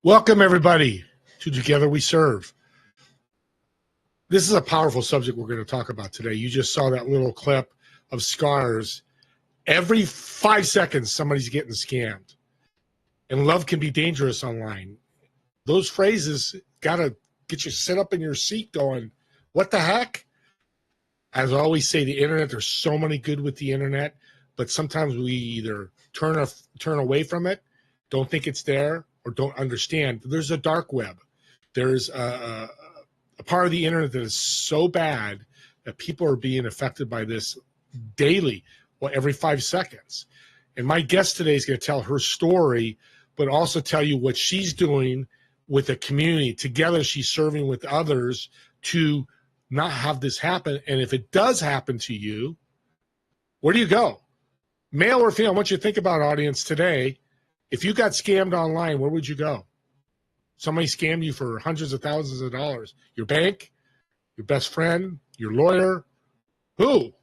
Welcome, everybody, to Together We Serve. This is a powerful subject we're going to talk about today. You just saw that little clip of scars. Every 5 seconds, somebody's getting scammed. And love can be dangerous online. Those phrases got to get you sit up in your seat going, what the heck? As I always say, the internet, there's so many good with the internet, but sometimes we either turn away from it, don't think it's there, or don't understand. There's a dark web. There's a part of the internet that is so bad that people are being affected by this daily, well, every 5 seconds. And my guest today is going to tell her story, but also tell you what she's doing with the community. Together, she's serving with others to not have this happen. And if it does happen to you, where do you go? Male or female? I want you to think about, audience, today. If you got scammed online, where would you go? Somebody scammed you for hundreds of thousands of dollars. Your bank, your best friend, your lawyer, who?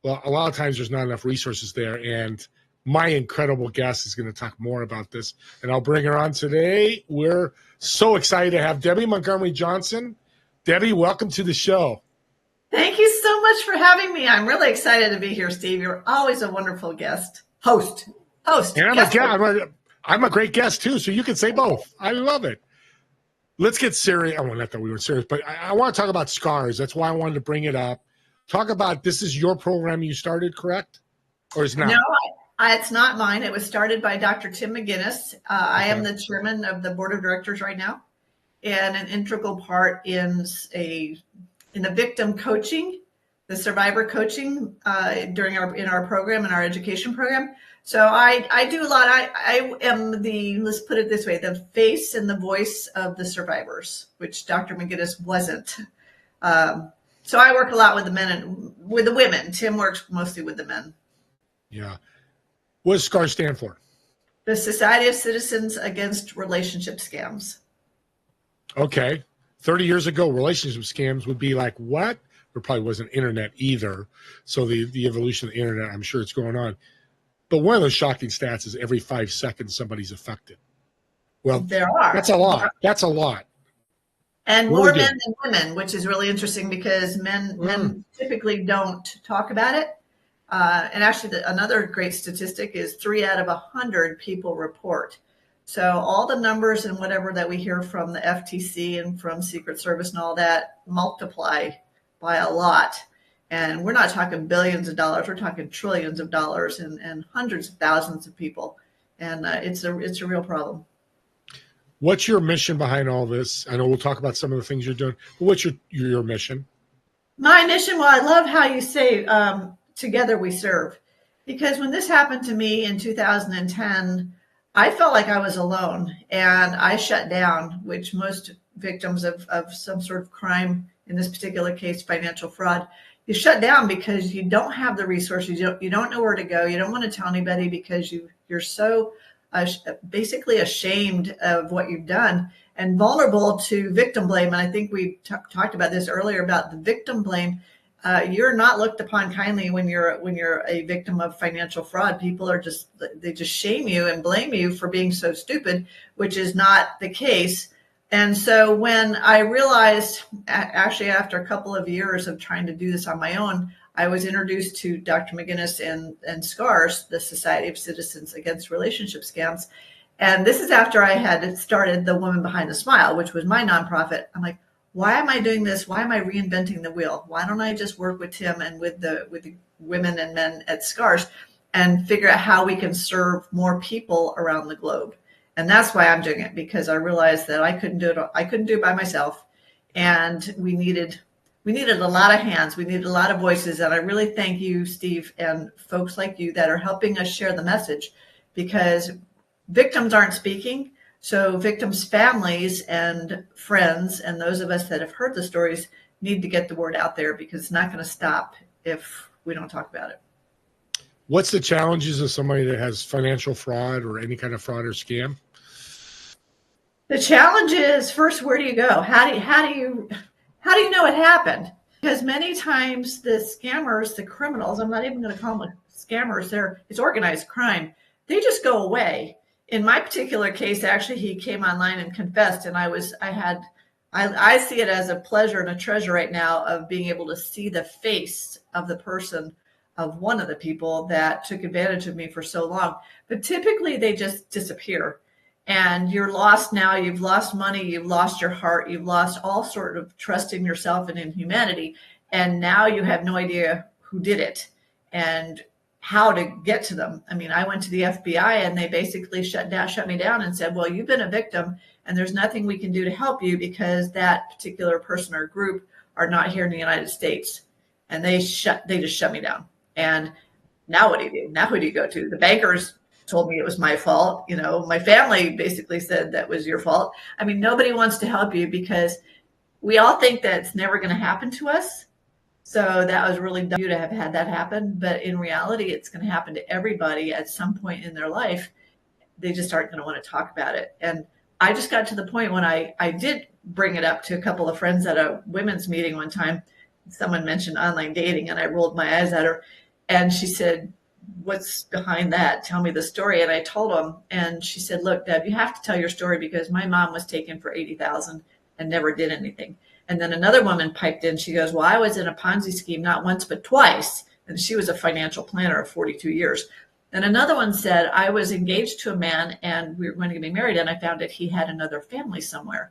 Well, a lot of times there's not enough resources there, and my incredible guest is going to talk more about this, and I'll bring her on today. We're so excited to have Debby Montgomery Johnson. Debby, welcome to the show. Thank you so much for having me. I'm really excited to be here, Steve. You're always a wonderful host. And I'm a great guest too, so you can say both. I love it. Let's get serious. Oh, not that we were serious, but I want to talk about scars. That's why I wanted to bring it up. Talk about, this is your program you started, correct? Or is it not? No, it's not mine. It was started by Dr. Tim McGinnis. I am the chairman of the board of directors right now, and an integral part in the victim coaching, the survivor coaching in our program, in our education program. So I do a lot. I am let's put it this way, the face and the voice of the survivors, which Dr. McGinnis wasn't. So I work a lot with the men and with the women. Tim works mostly with the men. Yeah. What does SCAR stand for? The Society of Citizens Against Relationship Scams. Okay. 30 years ago, relationship scams would be like, what? There probably wasn't internet either. So the evolution of the internet, I'm sure it's going on. But one of those shocking stats is every 5 seconds somebody's affected. Well, there are. That's a lot. That's a lot. And more men than women, which is really interesting because men typically don't talk about it. And actually, another great statistic is 3 out of 100 people report. So all the numbers and whatever that we hear from the FTC and from Secret Service and all that multiply by a lot. And we're not talking billions of dollars. We're talking trillions of dollars and hundreds of thousands of people. And it's a real problem. What's your mission behind all this? I know we'll talk about some of the things you're doing, but what's your mission? My mission, well, I love how you say together we serve. Because when this happened to me in 2010, I felt like I was alone and I shut down, which most victims of some sort of crime, in this particular case, financial fraud, you shut down because you don't have the resources. You don't know where to go. You don't want to tell anybody because you're so basically ashamed of what you've done and vulnerable to victim blame. And I think we talked about this earlier about the victim blame. You're not looked upon kindly when you're a victim of financial fraud. People are they just shame you and blame you for being so stupid, which is not the case. And so when I realized, actually after a couple of years of trying to do this on my own, I was introduced to Dr. McGinnis and SCARS, the Society of Citizens Against Relationship Scams. And this is after I had started the Woman Behind the Smile, which was my nonprofit. I'm like, why am I doing this? Why am I reinventing the wheel? Why don't I just work with Tim and with the women and men at SCARS and figure out how we can serve more people around the globe? And that's why I'm doing it, because I realized that I couldn't do it. I couldn't do it by myself. And we needed a lot of hands. We needed a lot of voices. And I really thank you, Steve, and folks like you that are helping us share the message, because victims aren't speaking. So victims' families and friends and those of us that have heard the stories need to get the word out there, because it's not going to stop if we don't talk about it. What's the challenges of somebody that has financial fraud or any kind of fraud or scam? The challenge is, first, where do you go? How do you know it happened? Because many times the scammers, the criminals, I'm not even going to call them scammers, it's organized crime. They just go away. In my particular case, actually, he came online and confessed, and I see it as a pleasure and a treasure right now of being able to see the face of the person, of one of the people that took advantage of me for so long. But typically they just disappear, and you're lost now. You've lost money, you've lost your heart, you've lost all sort of trust in yourself and in humanity. And now you have no idea who did it and how to get to them. I mean, I went to the FBI and they basically shut me down and said, well, you've been a victim and there's nothing we can do to help you because that particular person or group are not here in the United States. And they just shut me down. And now what do you do? Now who do you go to? The bankers told me it was my fault. You know, my family basically said that was your fault. I mean, nobody wants to help you because we all think that it's never going to happen to us. So that was really dumb to have had that happen. But in reality, it's going to happen to everybody at some point in their life. They just aren't going to want to talk about it. And I just got to the point when I did bring it up to a couple of friends at a women's meeting one time. Someone mentioned online dating and I rolled my eyes at her. And she said, what's behind that? Tell me the story. And I told them, and she said, look, Deb, you have to tell your story because my mom was taken for $80,000 and never did anything. And then another woman piped in. She goes, well, I was in a Ponzi scheme, not once, but twice. And she was a financial planner of 42 years. And another one said, I was engaged to a man and we were going to be married. And I found that he had another family somewhere.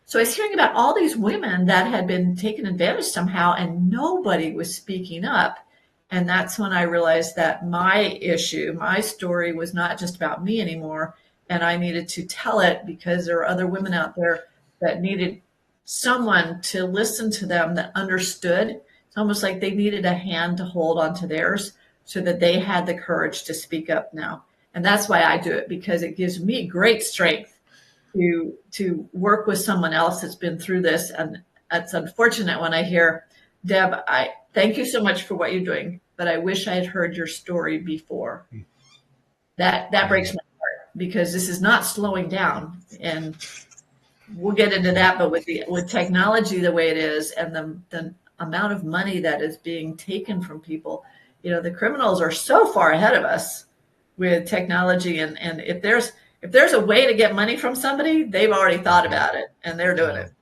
So I was hearing about all these women that had been taken advantage somehow and nobody was speaking up. And that's when I realized that my issue, my story was not just about me anymore. And I needed to tell it because there are other women out there that needed someone to listen to them that understood. It's almost like they needed a hand to hold onto theirs so that they had the courage to speak up now. And that's why I do it, because it gives me great strength to work with someone else that's been through this. And it's unfortunate when I hear, Deb, I thank you so much for what you're doing, but I wish I had heard your story before. That breaks my heart because this is not slowing down. And we'll get into that, but with technology the way it is and the amount of money that is being taken from people, you know, the criminals are so far ahead of us with technology. And if there's a way to get money from somebody, they've already thought about it and they're doing it.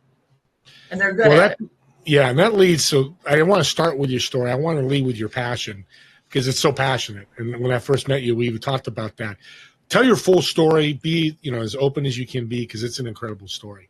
And they're good at it. Yeah, and that leads, so I didn't want to start with your story. I want to lead with your passion because it's so passionate. And when I first met you, we talked about that. Tell your full story, be, you know, as open as you can be, because it's an incredible story.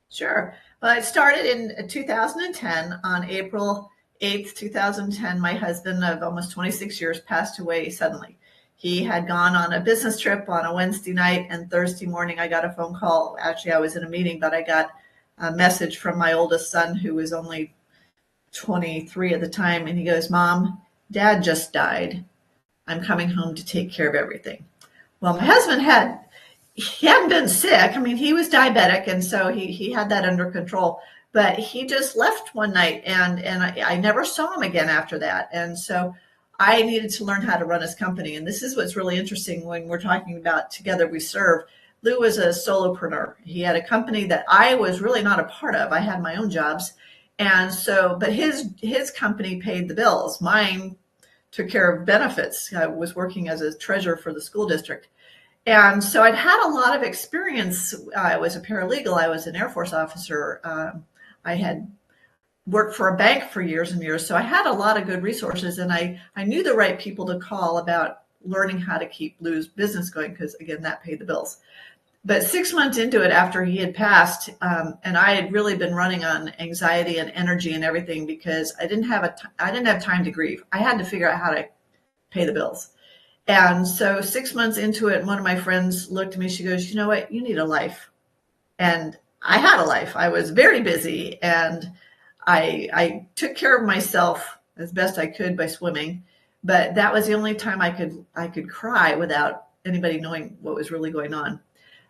Sure. Well, it started in 2010. On April 8th, 2010, my husband of almost 26 years passed away suddenly. He had gone on a business trip on a Wednesday night, and Thursday morning I got a phone call. Actually, I was in a meeting, but I got a message from my oldest son, who was only 23 at the time. And he goes, Mom, Dad just died. I'm coming home to take care of everything. Well, my husband he hadn't been sick. I mean, he was diabetic, and so he had that under control. But he just left one night, and I never saw him again after that. And so I needed to learn how to run his company. And this is what's really interesting when we're talking about Together We Serve. Lou was a solopreneur. He had a company that I was really not a part of. I had my own jobs. And so, but his company paid the bills. Mine took care of benefits. I was working as a treasurer for the school district. And so I'd had a lot of experience. I was a paralegal. I was an Air Force officer. I had worked for a bank for years and years. So I had a lot of good resources, and I knew the right people to call about learning how to keep Lou's business going, because again, that paid the bills. But 6 months into it, after he had passed, and I had really been running on anxiety and energy and everything, because I didn't have time to grieve. I had to figure out how to pay the bills. And so 6 months into it, one of my friends looked at me. She goes, "You know what? You need a life." And I had a life. I was very busy, and I took care of myself as best I could by swimming. But that was the only time I could cry without anybody knowing what was really going on.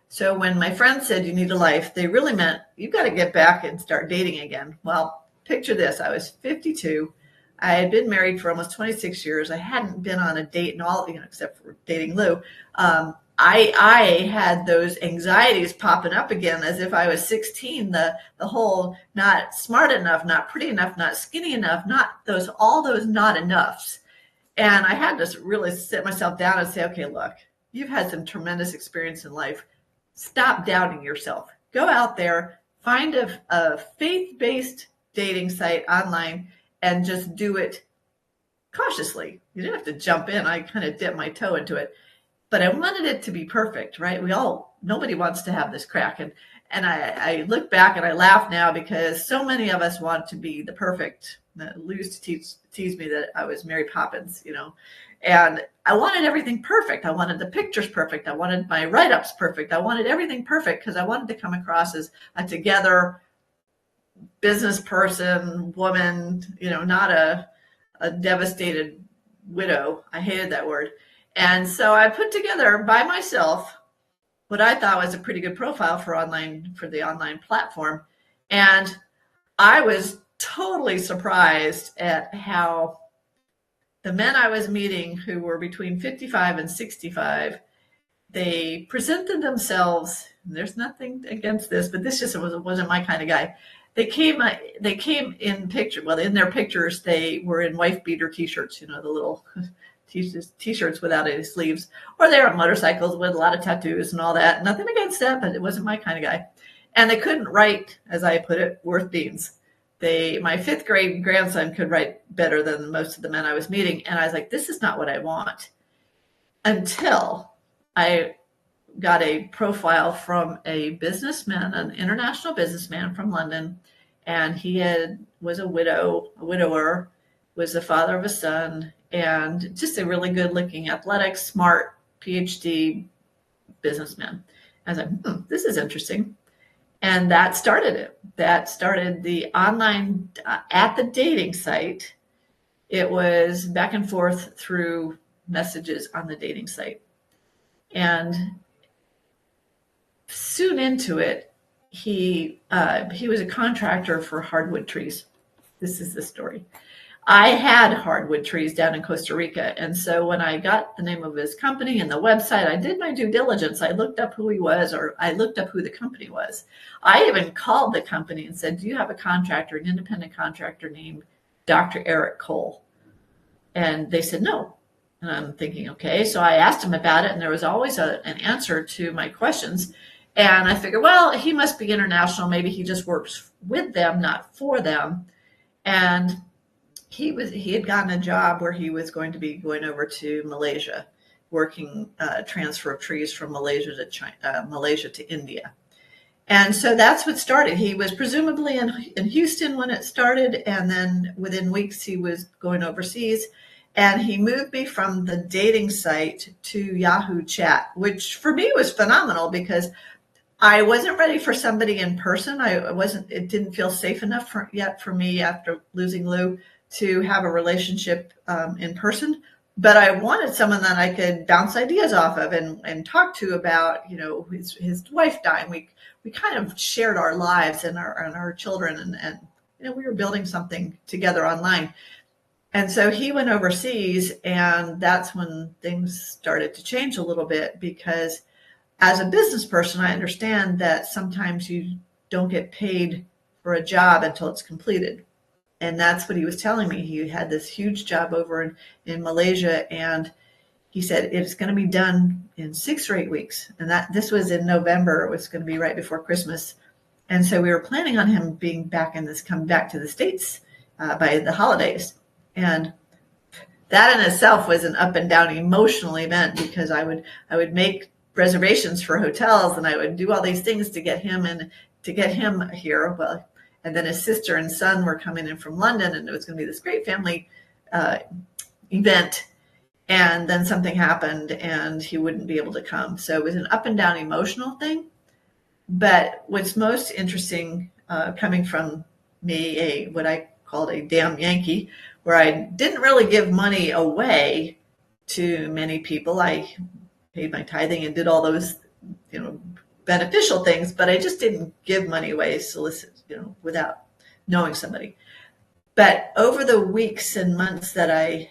So when my friends said you need a life, they really meant you've got to get back and start dating again. Well, picture this. I was 52. I had been married for almost 26 years. I hadn't been on a date in all, except for dating Lou. I had those anxieties popping up again as if I was 16. The whole not smart enough, not pretty enough, not skinny enough, all those not enoughs. And I had to really sit myself down and say, okay, look, you've had some tremendous experience in life. Stop doubting yourself. Go out there, find a faith-based dating site online, and just do it cautiously. You didn't have to jump in. I kind of dipped my toe into it, but I wanted it to be perfect, right? Nobody wants to have this crack. And I look back and I laugh now, because so many of us want to be the perfect. Lou used to tease me that I was Mary Poppins, and I wanted everything perfect. I wanted the pictures perfect. I wanted my write-ups perfect. I wanted everything perfect, because I wanted to come across as a together business person, woman, not a devastated widow. I hated that word. And so I put together by myself what I thought was a pretty good profile for the online platform. And I was totally surprised at how the men I was meeting, who were between 55 and 65, they presented themselves. There's nothing against this, but this just wasn't my kind of guy. They came in in their pictures, they were in wife beater t-shirts, the little t-shirts without any sleeves, or they were on motorcycles with a lot of tattoos and all that. Nothing against that, but it wasn't my kind of guy. And they couldn't write, as I put it, worth beans. My fifth grade grandson could write better than most of the men I was meeting. And I was like, this is not what I want. Until I got a profile from a businessman, an international businessman from London. And he was a widower, was the father of a son, and just a really good looking, athletic, smart, PhD businessman. I was like, this is interesting. And that started it. That started the online at the dating site. It was back and forth through messages on the dating site. And soon into it, he was a contractor for hardwood trees. This is the story. I had hardwood trees down in Costa Rica. And so when I got the name of his company and the website, I did my due diligence. I looked up who he was, or I looked up who the company was. I even called the company and said, do you have a contractor, an independent contractor named Dr. Eric Cole? And they said, no. And I'm thinking, okay. So I asked him about it, and there was always an answer to my questions. And I figured, well, he must be international. Maybe he just works with them, not for them. And he had gotten a job where he was going to be going over to Malaysia, working transfer of trees from Malaysia to India. And so that's what started. He was presumably in Houston when it started. And then within weeks, he was going overseas. And he moved me from the dating site to Yahoo Chat, which for me was phenomenal, because I wasn't ready for somebody in person. It didn't feel safe enough yet for me, after losing Lou, to have a relationship in person. But I wanted someone that I could bounce ideas off of and talk to about, his wife dying. We kind of shared our lives and our children, and we were building something together online. And so he went overseas, and that's when things started to change a little bit, because as a business person, I understand that sometimes you don't get paid for a job until it's completed. And that's what he was telling me. He had this huge job over in Malaysia, and he said it's going to be done in 6 or 8 weeks. And that this was in November. It was going to be right before Christmas. And so we were planning on him being back in this, coming back to the States by the holidays. And that in itself was an up and down emotional event, because I would make reservations for hotels, and I would do all these things to get him here. Well, and then his sister and son were coming in from London, and it was going to be this great family event. And then something happened, and he wouldn't be able to come. So it was an up and down emotional thing. But what's most interesting, coming from me, what I called a damn Yankee, where I didn't really give money away to many people. I paid my tithing and did all those, beneficial things, but I just didn't give money away, without knowing somebody. But over the weeks and months that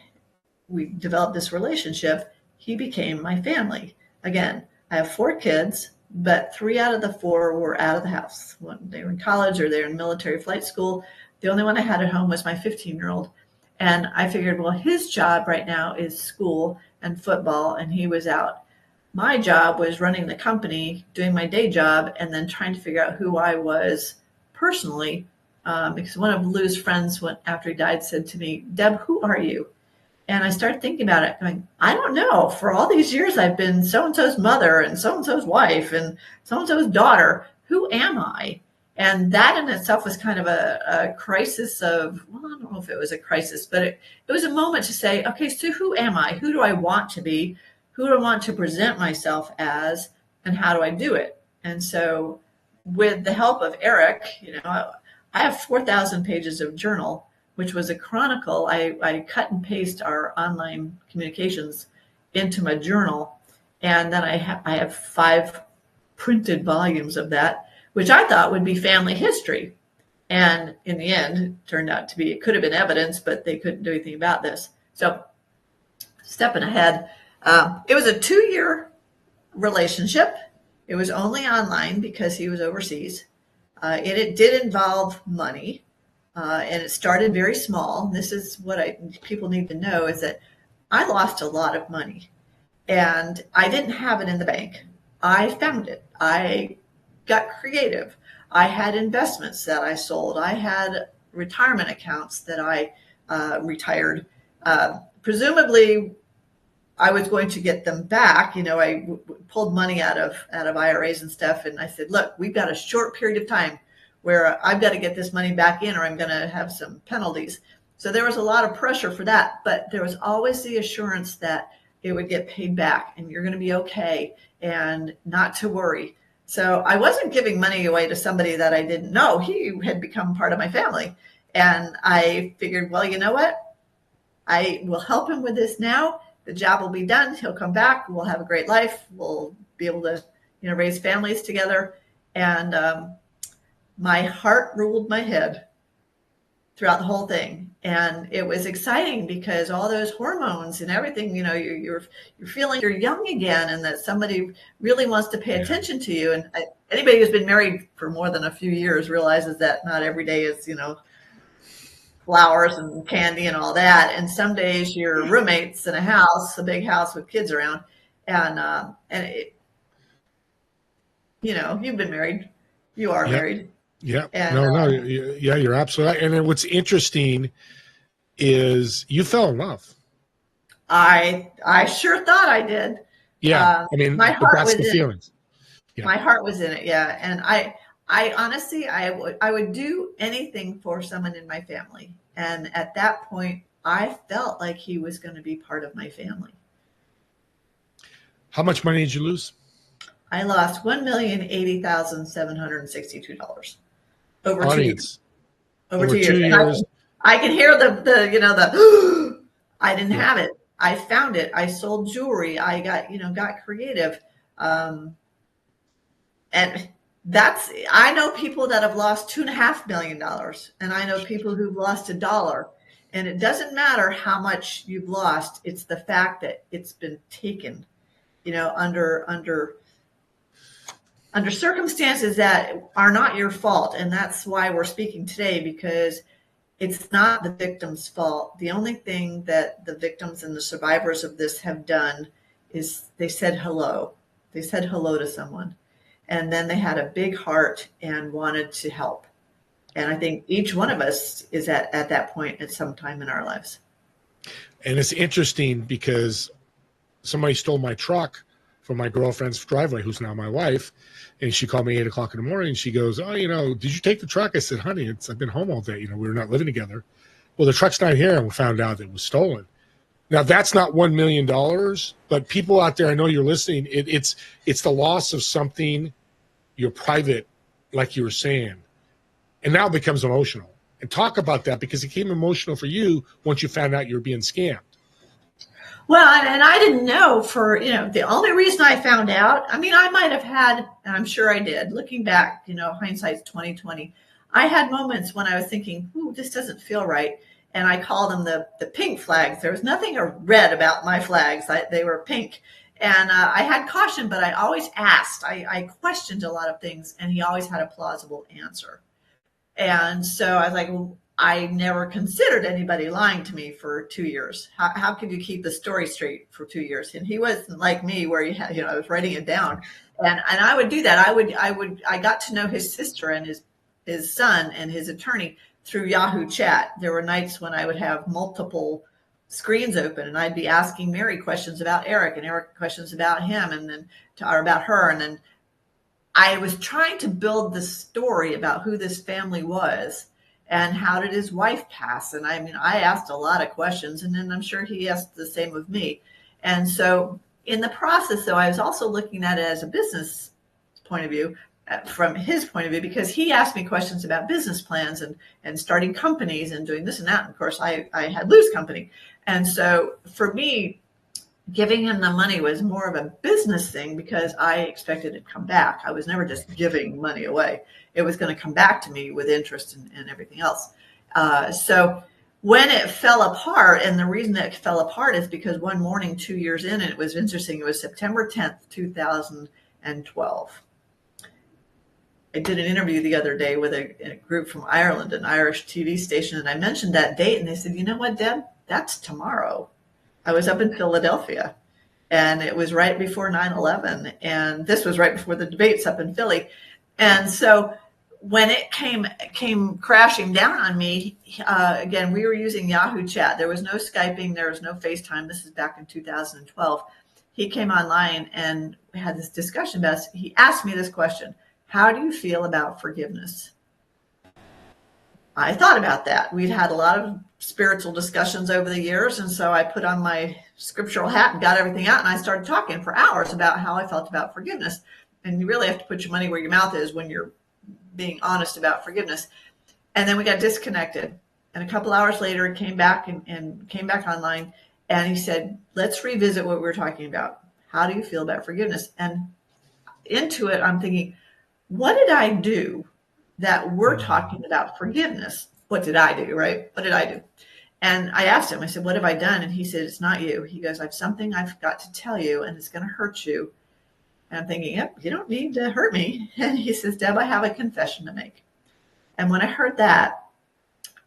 we developed this relationship, he became my family. Again, I have 4 kids, but 3 out of the 4 were out of the house. They were in college or they were in military flight school. The only one I had at home was my 15-year-old. And I figured, well, his job right now is school and football, and he was out. My job was running the company, doing my day job, and then trying to figure out who I was personally. Because one of Lou's friends, after he died, said to me, "Deb, who are you?" And I started thinking about it, going, I don't know. For all these years, I've been so-and-so's mother and so-and-so's wife and so-and-so's daughter. Who am I? And that in itself was kind of a crisis of, well, I don't know if it was a crisis, but it was a moment to say, okay, so who am I? Who do I want to be? Who do I want to present myself as? And how do I do it? And so with the help of Eric, I have 4,000 pages of journal, which was a chronicle. I cut and paste our online communications into my journal. And then I have 5 printed volumes of that, which I thought would be family history. And in the end, it turned out to be, it could have been evidence, but they couldn't do anything about this. So stepping ahead, it was a 2-year relationship. It was only online because he was overseas. It did involve money. And it started very small. This is what people need to know, is that I lost a lot of money, and I didn't have it in the bank. I found it. I got creative. I had investments that I sold. I had retirement accounts that I retired. Presumably, I was going to get them back. I pulled money out of IRAs and stuff, and I said, look, we've got a short period of time where I've got to get this money back in, or I'm going to have some penalties. So there was a lot of pressure for that, but there was always the assurance that it would get paid back and you're going to be okay and not to worry. So I wasn't giving money away to somebody that I didn't know. He had become part of my family. And I figured, well, you know what? I will help him with this now. The job will be done. He'll come back. We'll have a great life. We'll be able to, raise families together. And my heart ruled my head throughout the whole thing. And it was exciting because all those hormones and everything, you're feeling you're young again, and that somebody really wants to pay attention to you. And anybody who's been married for more than a few years realizes that not every day is, flowers and candy and all that. And some days you're roommates in a big house with kids around. And it, you've been married. You are married. Yeah. And, yeah, you're absolutely right. And then what's interesting is you fell in love. I sure thought I did. Yeah. My heart that's was the feelings. Yeah. My heart was in it. Yeah. And I honestly, I would do anything for someone in my family. And at that point, I felt like he was going to be part of my family. How much money did you lose? I lost $1,080,762 over Audience. 2 years. Over 2 years. I can hear the I didn't have it. I found it. I sold jewelry. I got creative. And I know people that have lost $2.5 million, and I know people who've lost $1. And it doesn't matter how much you've lost. It's the fact that it's been taken, under circumstances that are not your fault. And that's why we're speaking today, because it's not the victim's fault. The only thing that the victims and the survivors of this have done is they said hello. They said hello to someone. And then they had a big heart and wanted to help. And I think each one of us is at that point at some time in our lives. And it's interesting because somebody stole my truck from my girlfriend's driveway, who's now my wife. And she called me 8 o'clock in the morning. And she goes, oh, did you take the truck? I said, honey, I've been home all day. We were not living together. Well, the truck's not here. And we found out it was stolen. Now, that's not $1 million, but people out there, I know you're listening. It's the loss of something, your private, like you were saying. And now it becomes emotional. And talk about that, because it became emotional for you once you found out you were being scammed. Well, and I didn't know the only reason I found out, I might have had, and I'm sure I did, looking back, hindsight's 2020. I had moments when I was thinking, ooh, this doesn't feel right. And I called them the pink flags. There was nothing red about my flags. They were pink. And I had caution, but I always asked. I questioned a lot of things, and he always had a plausible answer. And so I was like, well, I never considered anybody lying to me for 2 years. How could you keep the story straight for 2 years? And he wasn't like me, where I was writing it down, and I would do that. I got to know his sister and his son and his attorney through Yahoo Chat. There were nights when I would have multiple screens open, and I'd be asking Mary questions about Eric, and Eric questions about him, and then or about her, and then I was trying to build the story about who this family was and how did his wife pass. And I asked a lot of questions, and then I'm sure he asked the same of me. And so in the process, though, I was also looking at it as a business point of view, from his point of view, because he asked me questions about business plans and starting companies and doing this and that. And of course, I had Lou's company. And so for me, giving him the money was more of a business thing, because I expected it to come back. I was never just giving money away. It was going to come back to me with interest and everything else. So when it fell apart, and the reason that it fell apart is because one morning, 2 years in, and it was interesting, it was September 10th, 2012. I did an interview the other day with a group from Ireland, an Irish TV station, and I mentioned that date, and they said, you know what, Deb, that's tomorrow. I was up in Philadelphia, and it was right before 9/11, and this was right before the debates up in Philly. And so when it came crashing down on me, again, we were using Yahoo Chat. There was no Skyping. There was no FaceTime. This is back in 2012. He came online and we had this discussion about it. He asked me this question: how do you feel about forgiveness? I thought about that. We'd had a lot of spiritual discussions over the years. And so I put on my scriptural hat and got everything out. And I started talking for hours about how I felt about forgiveness. And you really have to put your money where your mouth is when you're being honest about forgiveness. And then we got disconnected. And a couple hours later, he came back and came back online. And he said, let's revisit what we were talking about. How do you feel about forgiveness? And into it, I'm thinking, what did I do that we're talking about forgiveness? What did I do, right? What did I do? And I asked him, I said, what have I done? And he said, it's not you. He goes, I have something I've got to tell you, and it's going to hurt you. And I'm thinking, yep, you don't need to hurt me. And he says, Deb, I have a confession to make. And when I heard that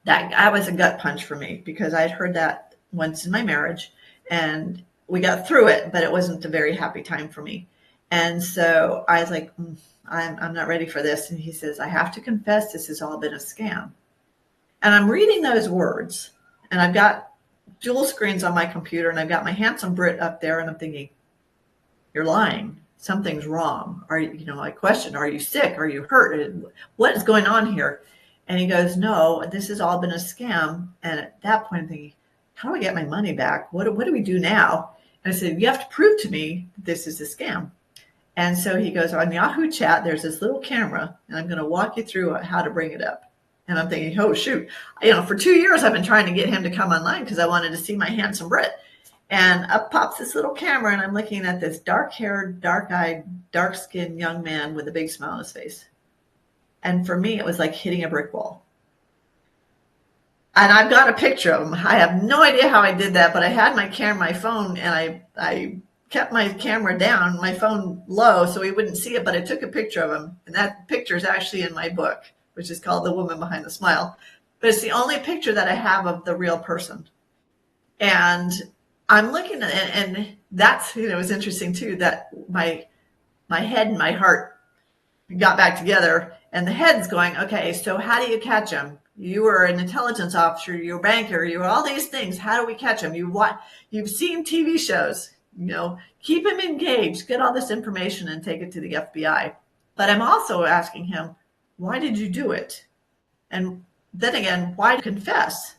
was a gut punch for me, because I'd heard that once in my marriage, and we got through it, but it wasn't a very happy time for me. And so I was like, I'm not ready for this. And he says, I have to confess, this has all been a scam. And I'm reading those words, and I've got dual screens on my computer, and I've got my handsome Brit up there, and I'm thinking, you're lying. Something's wrong. I question, are you sick? Are you hurt? What is going on here? And he goes, no, this has all been a scam. And at that point, I'm thinking, how do I get my money back? What do we do now? And I said, you have to prove to me that this is a scam. And so he goes, on Yahoo Chat, there's this little camera, and I'm going to walk you through how to bring it up. And I'm thinking, oh, shoot. For 2 years, I've been trying to get him to come online because I wanted to see my handsome Brit. And up pops this little camera, and I'm looking at this dark-haired, dark-eyed, dark-skinned young man with a big smile on his face. And for me, it was like hitting a brick wall. And I've got a picture of him. I have no idea how I did that, but I had my camera, my phone, and I kept my camera down, my phone low, so he wouldn't see it, but I took a picture of him. And that picture is actually in my book, which is called The Woman Behind the Smile. But it's the only picture that I have of the real person. And I'm looking at it, and that's, it was interesting too, that my head and my heart got back together, and the head's going, okay, so how do you catch him? You were an intelligence officer, you're a banker, you were all these things. How do we catch him? You've seen TV shows, keep him engaged, get all this information and take it to the FBI. But I'm also asking him, why did you do it? And then again, why confess?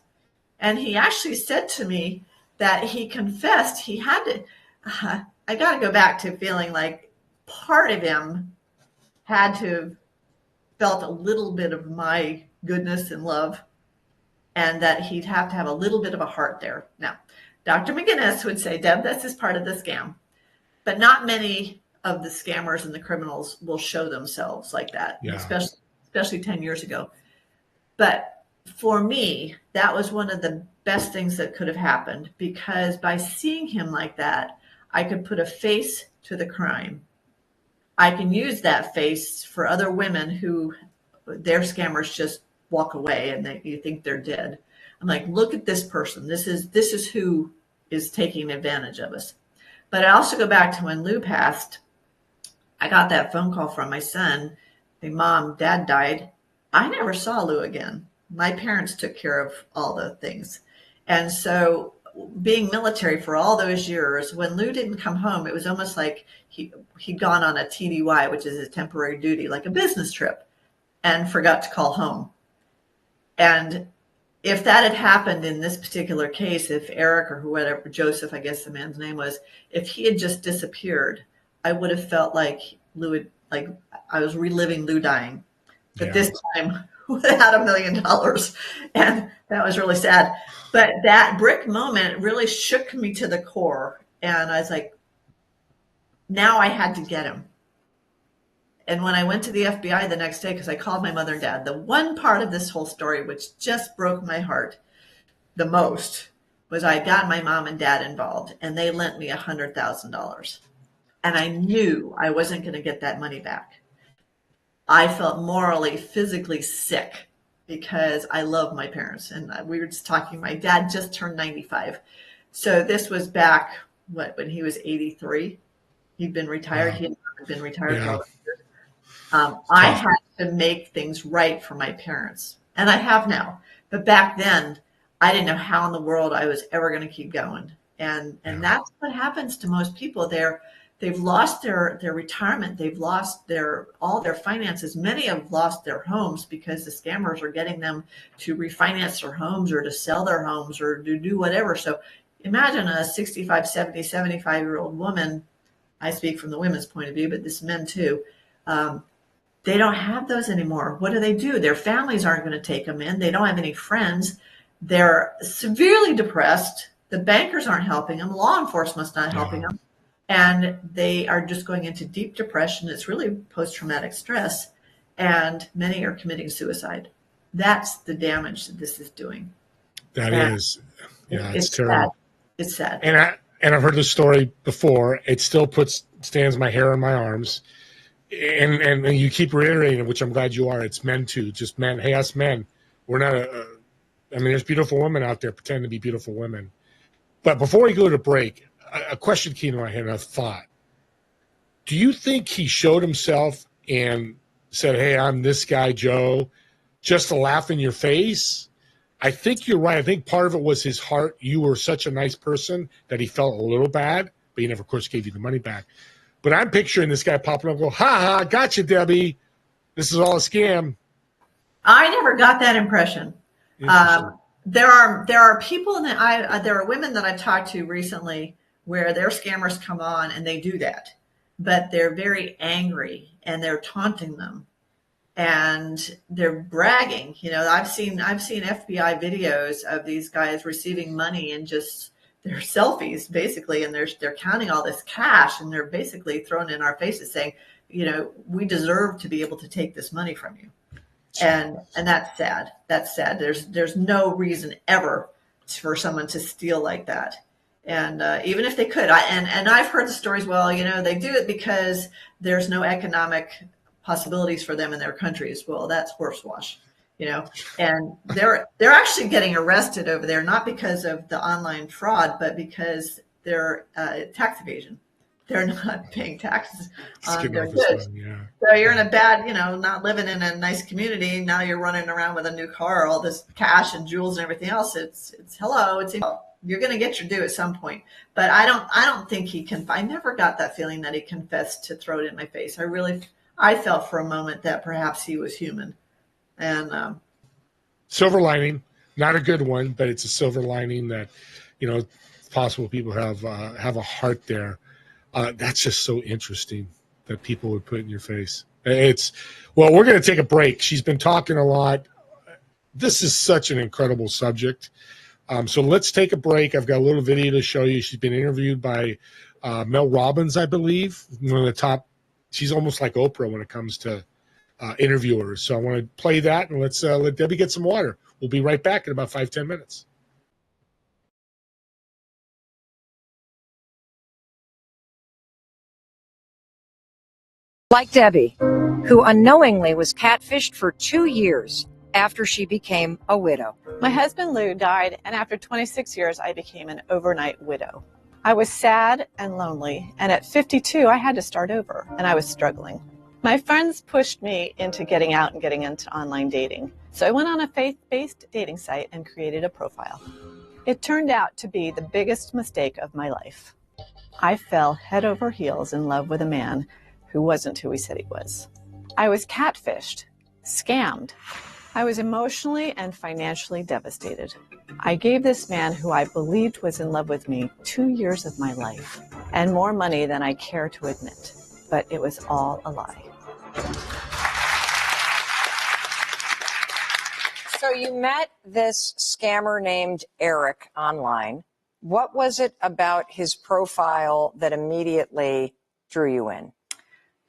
And he actually said to me that he confessed he had to, I got to go back to feeling like part of him had to have felt a little bit of my goodness and love, and that he'd have to have a little bit of a heart there. Now, Dr. McGinnis would say, Deb, this is part of the scam. But not many of the scammers and the criminals will show themselves like that, especially 10 years ago. But for me, that was one of the best things that could have happened, because by seeing him like that, I could put a face to the crime. I can use that face for other women who their scammers just walk away and you think they're dead. I'm like, look at this person. This is who is taking advantage of us. But I also go back to when Lou passed. I got that phone call from my son. The mom, dad died. I never saw Lou again. My parents took care of all the things. And so being military for all those years, when Lou didn't come home, it was almost like he'd gone on a TDY, which is a temporary duty, like a business trip, and forgot to call home. And if that had happened in this particular case, if Eric or whoever, Joseph, I guess the man's name was, if he had just disappeared, I would have felt like like I was reliving Lou dying. But this time without $1 million. And that was really sad. But that brick moment really shook me to the core. And I was like, now I had to get him. And when I went to the FBI the next day, because I called my mother and dad, the one part of this whole story which just broke my heart the most was I got my mom and dad involved, and they lent me $100,000. And I knew I wasn't going to get that money back. I felt morally, physically sick because I love my parents. And we were just talking, my dad just turned 95. So this was back, when he was 83. He'd been retired. Wow. He had been retired for all the years. I had to make things right for my parents, and I have now. But back then, I didn't know how in the world I was ever going to keep going. And that's what happens to most people. They've lost their retirement. They've lost all their finances. Many have lost their homes because the scammers are getting them to refinance their homes or to sell their homes or to do whatever. So imagine a 65, 70, 75-year-old woman. I speak from the women's point of view, but this men too. They don't have those anymore. What do? Their families aren't going to take them in. They don't have any friends. They're severely depressed. The bankers aren't helping them. Law enforcement's not helping them. And they are just going into deep depression. It's really post-traumatic stress. And many are committing suicide. That's the damage that this is doing. It's terrible. Sad. It's sad. And I've heard this story before. It still stands my hair on my arms. And you keep reiterating, which I'm glad you are. It's men too, just men. Hey, us men, we're not. There's beautiful women out there pretending to be beautiful women. But before we go to break, a question came to my head, and a thought. Do you think he showed himself and said, "Hey, I'm this guy, Joe," just to laugh in your face? I think you're right. I think part of it was his heart. You were such a nice person that he felt a little bad, but he never, of course, gave you the money back. But I'm picturing this guy popping up and go, ha, gotcha, Debbie. This is all a scam. I never got that impression. There are people there are women that I've talked to recently where their scammers come on and they do that, but they're very angry and they're taunting them and they're bragging. I've seen FBI videos of these guys receiving money and just their selfies basically, and they're counting all this cash and they're basically throwing in our faces saying, we deserve to be able to take this money from you. And that's sad. That's sad. There's no reason ever for someone to steal like that. And even if they could, and I've heard the stories. Well, they do it because there's no economic possibilities for them in their countries. Well, that's horsewash, And they're actually getting arrested over there, not because of the online fraud, but because they're tax evasion. They're not paying taxes on their goods. So you're in a bad, not living in a nice community. Now you're running around with a new car, all this cash and jewels and everything else. It's you're going to get your due at some point. But I don't think he can. I never got that feeling that he confessed to throw it in my face. I felt for a moment that perhaps he was human. And silver lining, not a good one, but it's a silver lining that, it's possible people have a heart there. That's just so interesting that people would put in your face. Well, we're going to take a break. She's been talking a lot. This is such an incredible subject. So let's take a break. I've got a little video to show you. She's been interviewed by Mel Robbins, I believe, one of the top. She's almost like Oprah when it comes to interviewers. So I want to play that, and let's let Debbie get some water. We'll be right back in about 5-10 minutes. Like Debbie, who unknowingly was catfished for 2 years after she became a widow. My husband Lou died, and after 26 years, I became an overnight widow. I was sad and lonely, and at 52, I had to start over, and I was struggling. My friends pushed me into getting out and getting into online dating. So I went on a faith-based dating site and created a profile. It turned out to be the biggest mistake of my life. I fell head over heels in love with a man who wasn't who he said he was. I was catfished, scammed. I was emotionally and financially devastated. I gave this man who I believed was in love with me 2 years of my life and more money than I care to admit, but it was all a lie. So you met this scammer named Eric online. What was it about his profile that immediately drew you in?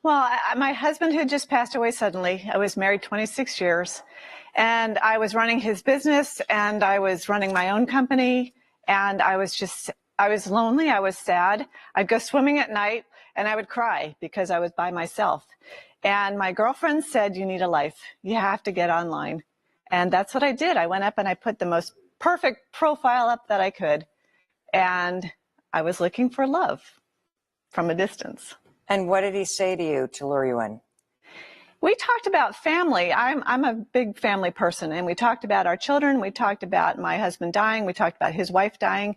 Well, my husband had just passed away suddenly. I was married 26 years, and I was running his business, and I was running my own company, and I was lonely. I was sad. I'd go swimming at night, and I would cry because I was by myself. And my girlfriend said, you need a life. You have to get online. And that's what I did. I went up and I put the most perfect profile up that I could, and I was looking for love from a distance. And what did he say to you to lure you in? We talked about family. I'm a big family person, and we talked about our children. We talked about my husband dying. We talked about his wife dying.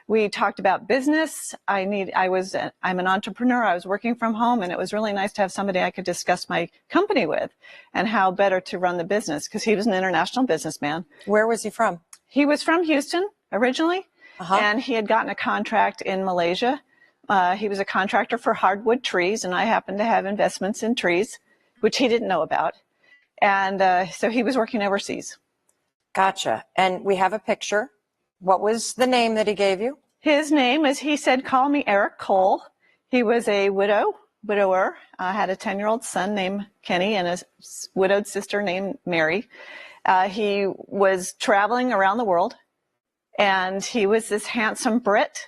We talked about business. I'm an entrepreneur. I was working from home, and it was really nice to have somebody I could discuss my company with and how better to run the business, because he was an international businessman. Where was he from? He was from Houston originally, and he had gotten a contract in Malaysia. He was a contractor for hardwood trees, and I happened to have investments in trees, which he didn't know about. And so he was working overseas. Gotcha. And we have a picture. What was the name that he gave you? His name, as he said, call me Eric Cole. He was a widower, had a 10-year-old son named Kenny and a widowed sister named Mary. He was traveling around the world, and he was this handsome Brit.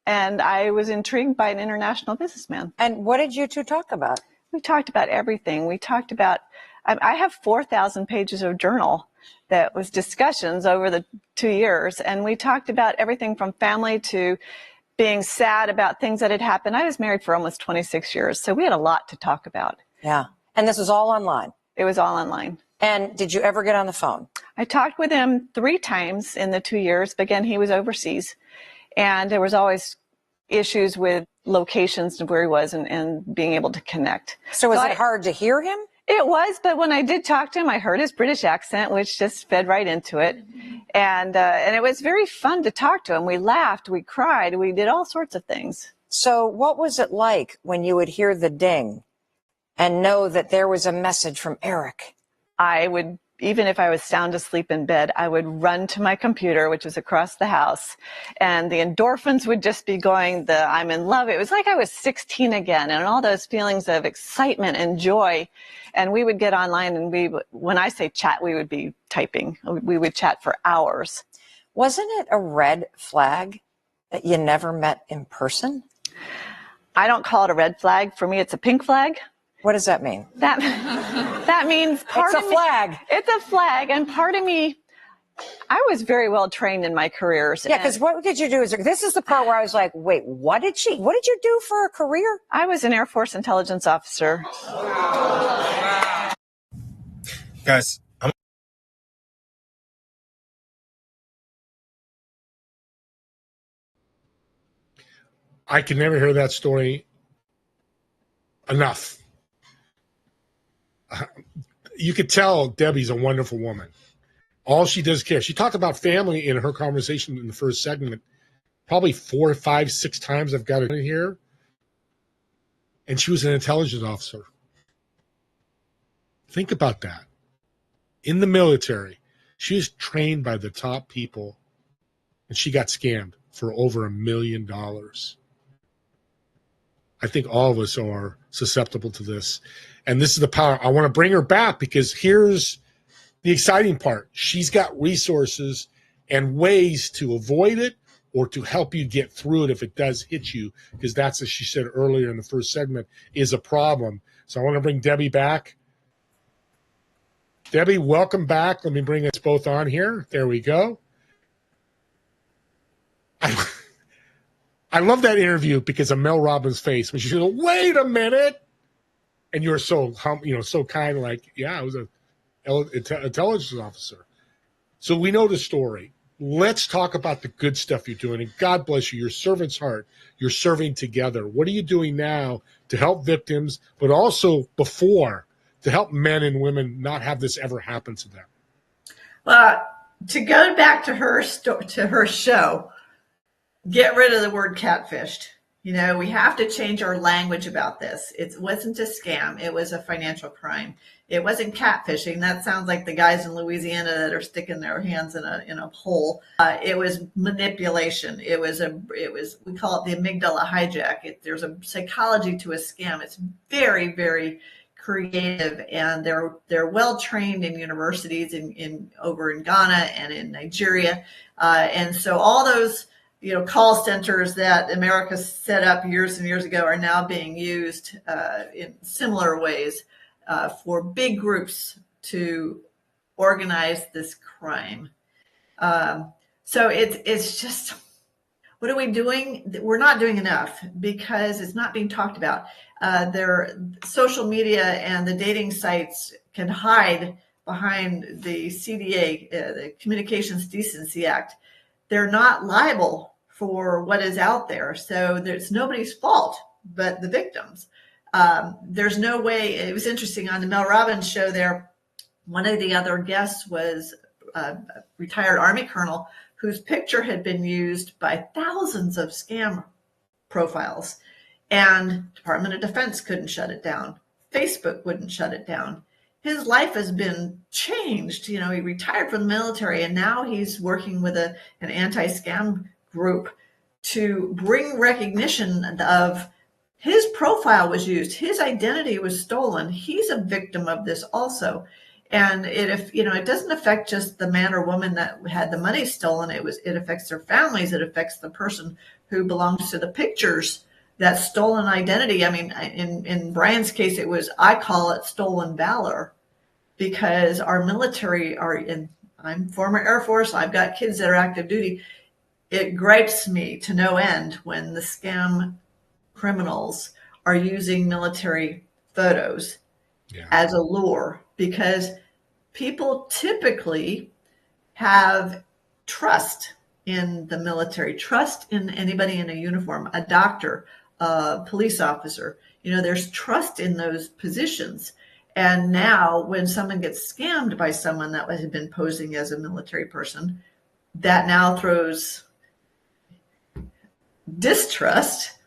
And I was intrigued by an international businessman. And what did you two talk about? We talked about everything. We talked about, I have 4,000 pages of journal that was discussions over the 2 years. And we talked about everything from family to being sad about things that had happened. I was married for almost 26 years. So we had a lot to talk about. Yeah. And this was all online? It was all online. And did you ever get on the phone? I talked with him 3 times in the 2 years. But again, he was overseas. And there was always issues with locations of where he was and being able to connect. So was it hard to hear him? It was, but when I did talk to him, I heard his British accent, which just fed right into it. And it was very fun to talk to him. We laughed, we cried, we did all sorts of things. So what was it like when you would hear the ding and know that there was a message from Eric? I would even if I was sound asleep in bed, I would run to my computer, which was across the house, and the endorphins would just be going, I'm in love. It was like I was 16 again, and all those feelings of excitement and joy. And we would get online, and when I say chat, we would be typing. We would chat for hours. Wasn't it a red flag that you never met in person? I don't call it a red flag. For me, it's a pink flag. What does that mean? That means it's a flag. It's a flag. And part of me, I was very well trained in my careers. Yeah, because what did you do? This is the part where I was like, wait, what did you do for a career? I was an Air Force intelligence officer. Guys, I can never hear that story enough. You could tell Debbie's a wonderful woman. All she does care. She talked about family in her conversation in the first segment, probably 4, 5, 6 times I've got it in here. And she was an intelligence officer. Think about that. In the military, she was trained by the top people, and she got scammed for over $1 million. I think all of us are susceptible to this. And this is the power. I want to bring her back because here's the exciting part. She's got resources and ways to avoid it or to help you get through it if it does hit you, because that's, as she said earlier in the first segment, is a problem. So I want to bring Debbie back. Debbie, welcome back. Let me bring us both on here. There we go. I love that interview because of Mel Robbins' face when she said, "Wait a minute," and you were so so kind, like, "Yeah, I was an intelligence officer." So we know the story. Let's talk about the good stuff you're doing, and God bless you. Your servant's heart. You're serving together. What are you doing now to help victims, but also before to help men and women not have this ever happen to them? Well, to go back to her show. Get rid of the word catfished. We have to change our language about this. It wasn't a scam. It was a financial crime. It wasn't catfishing. That sounds like the guys in Louisiana that are sticking their hands in a hole. It was manipulation. It was we call it the amygdala hijack. There's a psychology to a scam. It's very, very creative, and they're well trained in universities over in Ghana and in Nigeria, and so all those call centers that America set up years and years ago are now being used in similar ways for big groups to organize this crime. So it's just, what are we doing? We're not doing enough because it's not being talked about. Social media and the dating sites can hide behind the CDA, the Communications Decency Act. They're not liable for what is out there. So it's nobody's fault but the victims. There's no way. It was interesting on the Mel Robbins show there. One of the other guests was a retired Army colonel whose picture had been used by thousands of scam profiles. And Department of Defense couldn't shut it down. Facebook wouldn't shut it down. His life has been changed. He retired from the military, and now he's working with an anti-scam group to bring recognition of his profile was used. His identity was stolen. He's a victim of this also. And it doesn't affect just the man or woman that had the money stolen. It affects their families. It affects the person who belongs to the pictures. That stolen identity. I mean, in Brian's case, I call it stolen valor, because our military I'm former Air Force. I've got kids that are active duty. It gripes me to no end when the scam criminals are using military photos as a lure, because people typically have trust in the military, trust in anybody in a uniform, a doctor, a police officer. There's trust in those positions. And now when someone gets scammed by someone that has been posing as a military person, that now throws distrust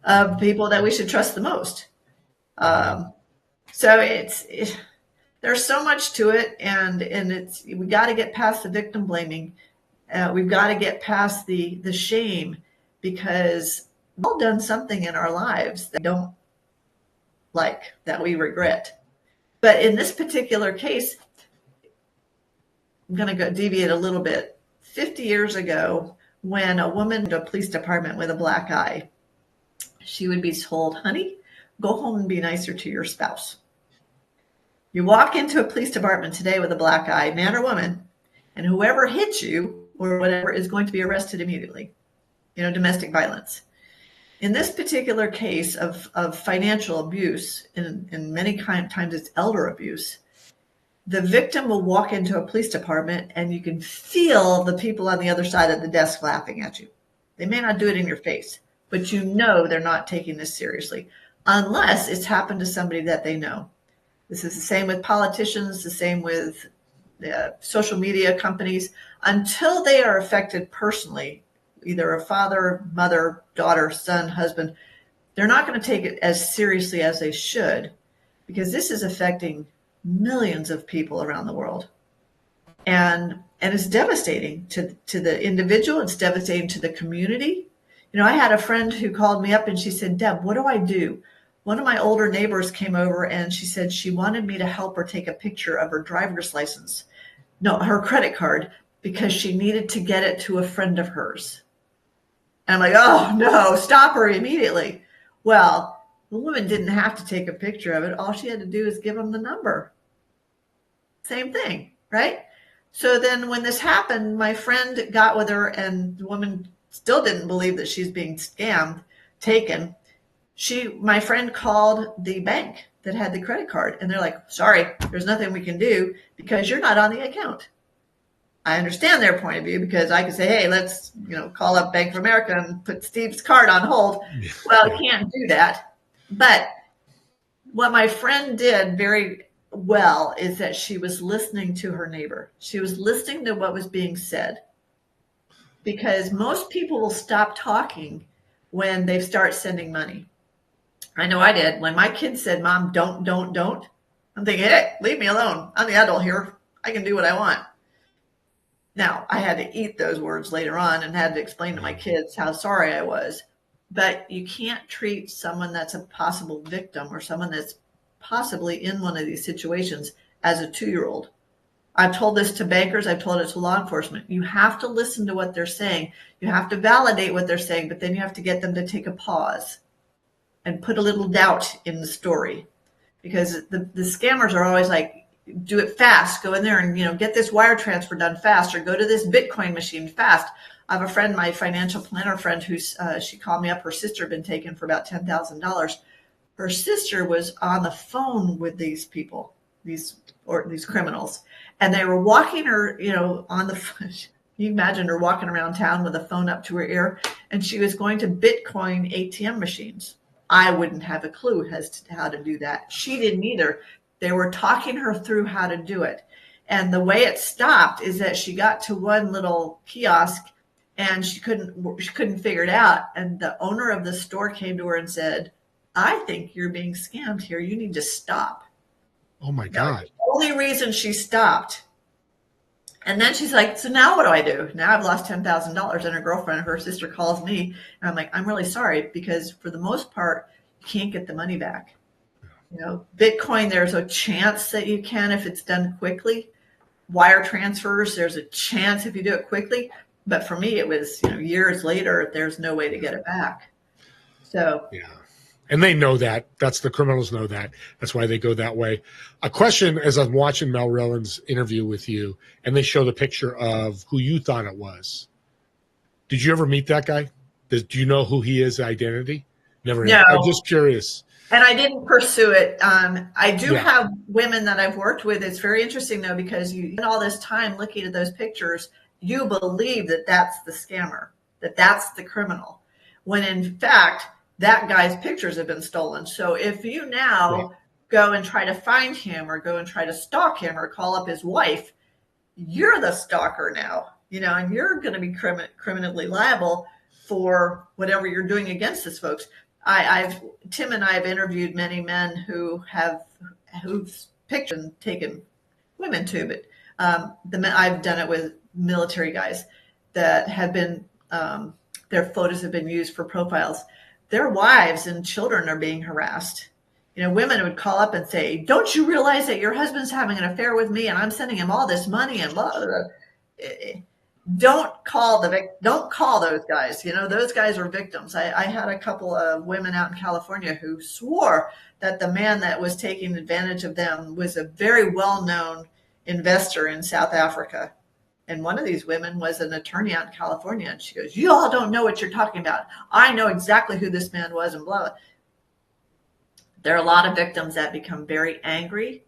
of people that we should trust the most. So there's so much to it, and we got to get past the victim blaming. We've got to get past the shame, because we've all done something in our lives that we don't like, that we regret. But in this particular case, I'm going to deviate a little bit. 50 years ago, when a woman to a police department with a black eye, she would be told, honey, go home and be nicer to your spouse. You walk into a police department today with a black eye, man or woman, and whoever hits you or whatever is going to be arrested immediately. Domestic violence. In this particular case of financial abuse, and many times it's elder abuse, the victim will walk into a police department and you can feel the people on the other side of the desk laughing at you. They may not do it in your face, but they're not taking this seriously, unless it's happened to somebody that they know. This is the same with politicians, the same with social media companies. Until they are affected personally, either a father, mother, daughter, son, husband, they're not going to take it as seriously as they should, because this is affecting millions of people around the world. And it's devastating to the individual. It's devastating to the community. I had a friend who called me up and she said, Deb, what do I do? One of my older neighbors came over and she said she wanted me to help her take a picture of her driver's license. No, her credit card, because she needed to get it to a friend of hers. And I'm like, oh no, stop her immediately. Well, the woman didn't have to take a picture of it. All she had to do is give them the number. Same thing, right? So then when this happened, my friend got with her and the woman still didn't believe that she's being taken. My friend called the bank that had the credit card and they're like, sorry, there's nothing we can do because you're not on the account. I understand their point of view, because I could say, hey, let's, call up Bank of America and put Steve's card on hold. Well, I can't do that. But what my friend did very well is that she was listening to her neighbor. She was listening to what was being said, because most people will stop talking when they start sending money. I know I did. When my kids said, Mom, don't, I'm thinking, hey, leave me alone. I'm the adult here. I can do what I want. Now, I had to eat those words later on and had to explain to my kids how sorry I was. But you can't treat someone that's a possible victim or someone that's possibly in one of these situations as a 2-year-old. I've told this to bankers. I've told it to law enforcement. You have to listen to what they're saying. You have to validate what they're saying, but then you have to get them to take a pause and put a little doubt in the story, because the scammers are always like, do it fast, go in there and, get this wire transfer done fast, or go to this Bitcoin machine fast. I have a friend, my financial planner friend, who's, she called me up. Her sister had been taken for about $10,000. Her sister was on the phone with these people, these criminals, and they were walking her, on the phone. You imagine her walking around town with a phone up to her ear, and she was going to Bitcoin ATM machines. I wouldn't have a clue as to how to do that. She didn't either. They were talking her through how to do it. And the way it stopped is that she got to one little kiosk and she couldn't figure it out. And the owner of the store came to her and said, I think you're being scammed here. You need to stop. Oh my God. The only reason she stopped. And then she's like, so now what do I do? Now I've lost $10,000. And her sister calls me. And I'm like, I'm really sorry, because for the most part, you can't get the money back. Bitcoin, there's a chance that you can if it's done quickly. Wire transfers, there's a chance if you do it quickly. But for me, it was years later, there's no way to get it back. So yeah. And they know that. The criminals know that. That's why they go that way. A question, as I'm watching Mel Rowland's interview with you, and they show the picture of who you thought it was. Did you ever meet that guy? Do you know who he is, identity? Never. No. I'm just curious. And I didn't pursue it. I do have women that I've worked with. It's very interesting, though, because you spend all this time looking at those pictures, you believe that that's the scammer, that that's the criminal, when in fact, that guy's pictures have been stolen. So if you now go and try to find him, or go and try to stalk him, or call up his wife, you're the stalker now, and you're going to be criminally liable for whatever you're doing against these folks. Tim and I have interviewed many men whose pictures and taken women to, but I've done it with military guys that have been, their photos have been used for profiles. Their wives and children are being harassed. Women would call up and say, "Don't you realize that your husband's having an affair with me and I'm sending him all this money and blah, blah, blah." Don't call those guys. Those guys are victims. I had a couple of women out in California who swore that the man that was taking advantage of them was a very well-known investor in South Africa. And one of these women was an attorney out in California. And she goes, "You all don't know what you're talking about. I know exactly who this man was," and blah, blah. There are a lot of victims that become very angry.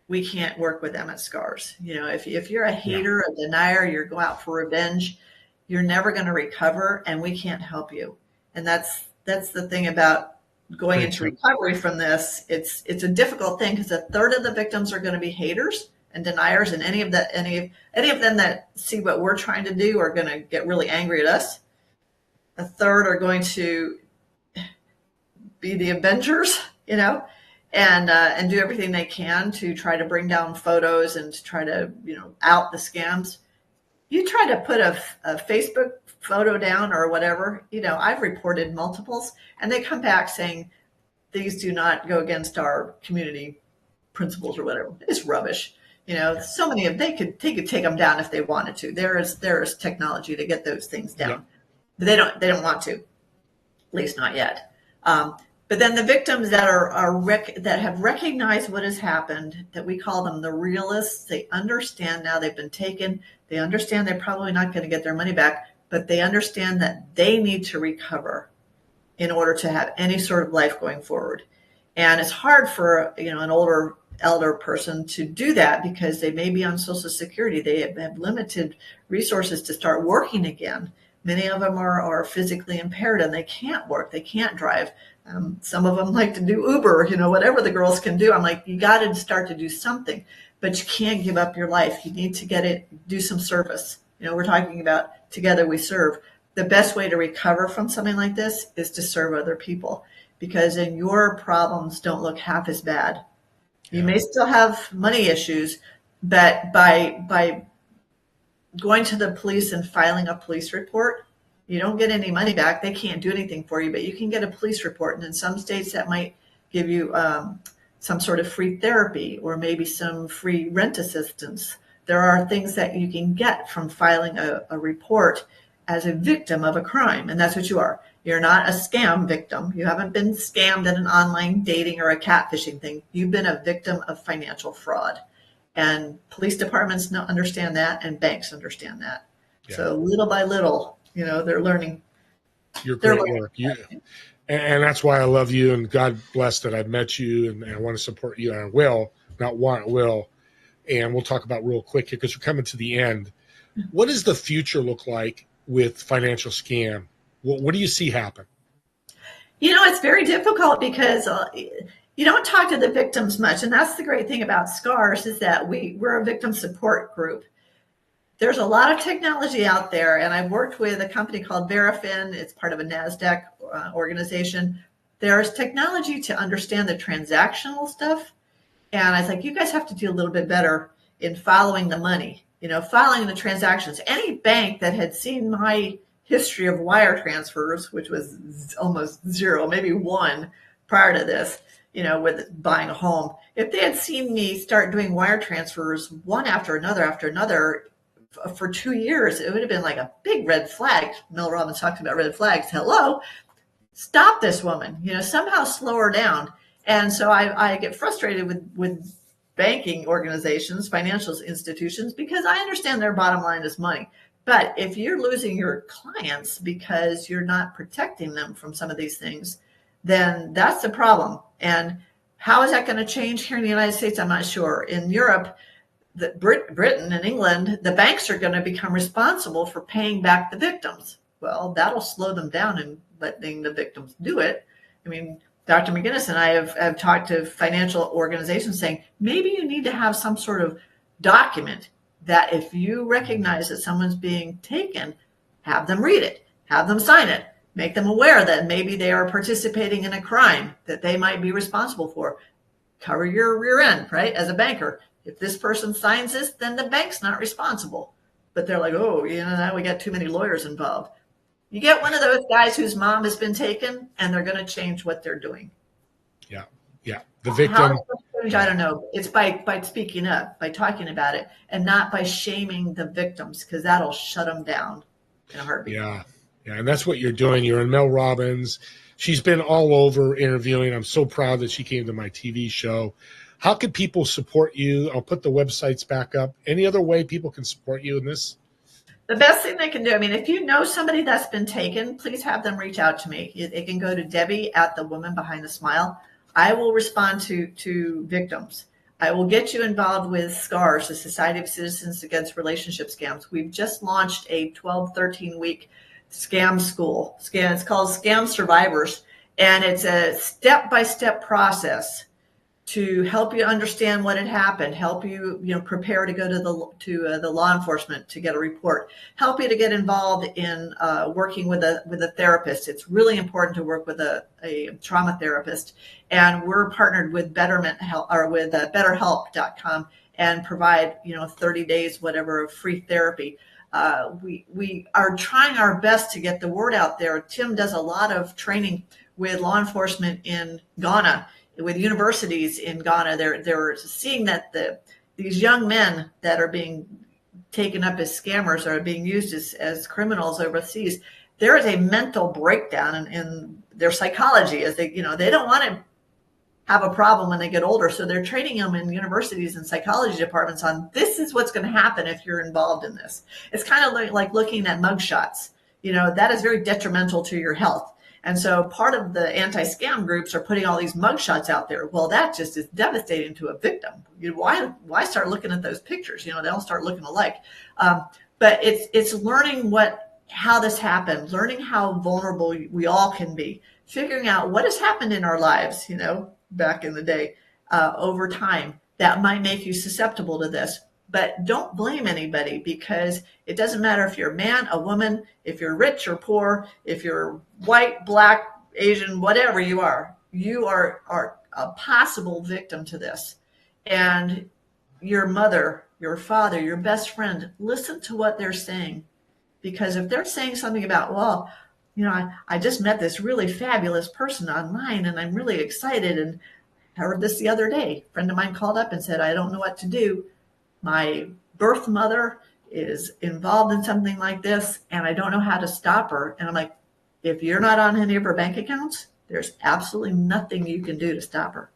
We can't work with them at SCARS. If you're a hater, a denier, you're going out for revenge, you're never going to recover, and we can't help you. And that's the thing about going into recovery from this. It's a difficult thing because a third of the victims are going to be haters and deniers, and any of them that see what we're trying to do are going to get really angry at us. A third are going to be the avengers, and do everything they can to try to bring down photos and to try to, out the scams. You try to put a Facebook photo down or whatever, I've reported multiples, and they come back saying these do not go against our community principles or whatever. It's rubbish. So many of they could take them down if they wanted to. There is technology to get those things down, but they don't want to, at least not yet. But then the victims that that have recognized what has happened, that we call them the realists, they understand now they've been taken. They understand they're probably not going to get their money back, but they understand that they need to recover in order to have any sort of life going forward. And it's hard for an elder person to do that because they may be on Social Security. They have limited resources to start working again. Many of them are physically impaired and they can't work. They can't drive. Some of them like to do Uber, whatever the girls can do. I'm like, you got to start to do something, but you can't give up your life. You need to do some service. We're talking about Together We Serve. The best way to recover from something like this is to serve other people, because then your problems don't look half as bad. You may still have money issues, but by going to the police and filing a police report, you don't get any money back. They can't do anything for you, but you can get a police report. And in some states that might give you some sort of free therapy or maybe some free rent assistance. There are things that you can get from filing a report as a victim of a crime. And that's what you are. You're not a scam victim. You haven't been scammed at an online dating or a catfishing thing. You've been a victim of financial fraud. And police departments understand that, and banks understand that. Yeah. So little by little, they're learning. Your great work. And that's why I love you, and God bless that I've met you, and I want to support you, and I will, not want, I will. And we'll talk about real quick here because we're coming to the end. What does the future look like with financial scam? What do you see happen? It's very difficult because you don't talk to the victims much. And that's the great thing about SCARS is that we're a victim support group. There's a lot of technology out there, and I've worked with a company called Verafin. It's part of a NASDAQ organization. There's technology to understand the transactional stuff. And I was like, you guys have to do a little bit better in following the money, following the transactions. Any bank that had seen my history of wire transfers, which was almost zero, maybe one prior to this, with buying a home, if they had seen me start doing wire transfers one after another, for 2 years, it would have been like a big red flag. Mel Robbins talked about red flags. Hello, stop this woman, somehow slow her down. And so I get frustrated with banking organizations, financial institutions, because I understand their bottom line is money. But if you're losing your clients because you're not protecting them from some of these things, then that's the problem. And how is that going to change here in the United States? I'm not sure. In Europe, Britain and England, the banks are going to become responsible for paying back the victims. Well, that'll slow them down in letting the victims do it. I mean, Dr. McGinnis and I have talked to financial organizations saying, maybe you need to have some sort of document that if you recognize that someone's being taken, have them read it, have them sign it, make them aware that maybe they are participating in a crime that they might be responsible for. cover your rear end, right? As a banker, if this person signs this, then the bank's not responsible. But they're like, oh, now we got too many lawyers involved. You get one of those guys whose mom has been taken, and they're going to change what they're doing. Yeah. Yeah. The victim. I don't know. It's by speaking up, by talking about it, and not by shaming the victims, because that'll shut them down in a heartbeat. Yeah. Yeah. And that's what you're doing. You're in Mel Robbins. She's been all over interviewing. I'm so proud that she came to my TV show. How can people support you? I'll put the websites back up. Any other way people can support you in this? The best thing they can do, I mean, if you know somebody that's been taken, please have them reach out to me. It can go to Debby at The Woman Behind the Smile. I will respond to victims. I will get you involved with SCARS, the Society of Citizens Against Relationship Scams. We've just launched a 12, 13-week scam school. It's called Scam Survivors, and it's a step-by-step process to help you understand what had happened, help you, prepare to go to the law enforcement to get a report, help you to get involved in working with a therapist. It's really important to work with a trauma therapist, and we're partnered with BetterHelp.com and provide 30 days whatever of free therapy. We are trying our best to get the word out there. Tim does a lot of training with law enforcement in Ghana, with universities in Ghana. They're seeing that these young men that are being taken up as scammers are being used as criminals overseas. There is a mental breakdown in their psychology, as they don't want to have a problem when they get older. So they're training them in universities and psychology departments on this is what's going to happen if you're involved in this. It's kind of like looking at mugshots. That is very detrimental to your health. And so part of the anti-scam groups are putting all these mugshots out there. Well, that just is devastating to a victim. Why start looking at those pictures? They all start looking alike. But it's learning how this happened, learning how vulnerable we all can be, figuring out what has happened in our lives, back in the day, over time that might make you susceptible to this. But don't blame anybody, because it doesn't matter if you're a man, a woman, if you're rich or poor, if you're white, black, Asian, whatever you are a possible victim to this. And your mother, your father, your best friend, listen to what they're saying. Because if they're saying something about, well, I just met this really fabulous person online and I'm really excited, and I heard this the other day. A friend of mine called up and said, I don't know what to do. My birth mother is involved in something like this, and I don't know how to stop her. And I'm like, if you're not on any of her bank accounts, there's absolutely nothing you can do to stop her.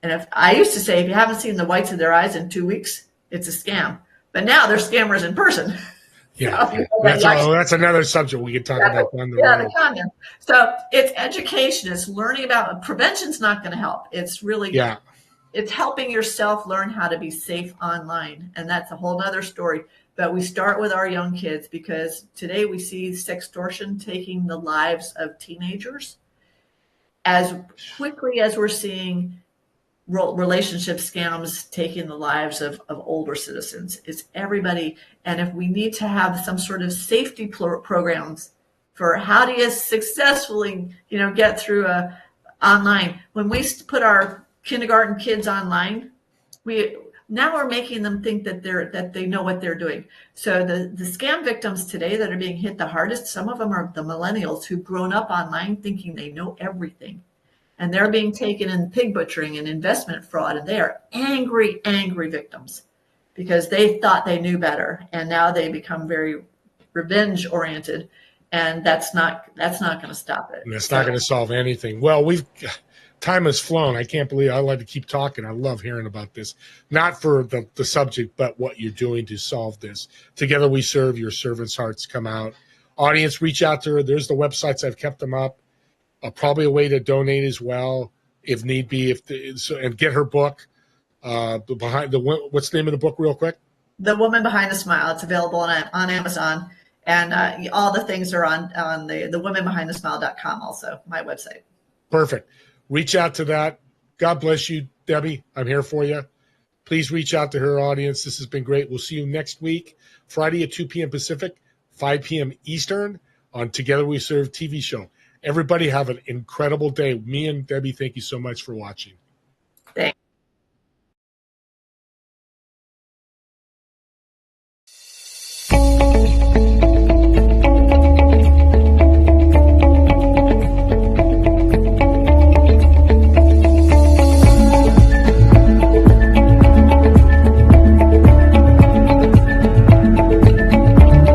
And if I used to say, if you haven't seen the whites of their eyes in 2 weeks, it's a scam. But now they're scammers in person. Yeah, that's another subject we could talk about down the road. The condom. So it's education. It's learning about prevention's not going to help. It's really it's helping yourself learn how to be safe online. And that's a whole other story. But we start with our young kids, because today we see sextortion taking the lives of teenagers as quickly as we're seeing relationship scams taking the lives of older citizens. It's everybody. And if we need to have some sort of safety programs for how do you successfully, get through online. When we put our kindergarten kids online, we're making them think that they know what they're doing. So the scam victims today that are being hit the hardest, some of them are the millennials who've grown up online thinking they know everything. And they're being taken in pig butchering and investment fraud. And they are angry victims because they thought they knew better. And now they become very revenge oriented. And that's not going to stop it. And it's not going to solve anything. Well, time has flown. I can't believe I like to keep talking. I love hearing about this. Not for the subject, but what you're doing to solve this. Together we serve. Your servants' hearts come out. Audience, reach out to her. There's the websites. I've kept them up. Probably a way to donate as well, if need be. And get her book. What's the name of the book, real quick? The Woman Behind the Smile. It's available on Amazon, and all the things are on the thewomanbehindthesmile.com. Also, my website. Perfect. Reach out to that. God bless you, Debby. I'm here for you. Please reach out to her, audience. This has been great. We'll see you next week, Friday at 2 p.m. Pacific, 5 p.m. Eastern on Together We Serve TV show. Everybody have an incredible day. Me and Debby, thank you so much for watching.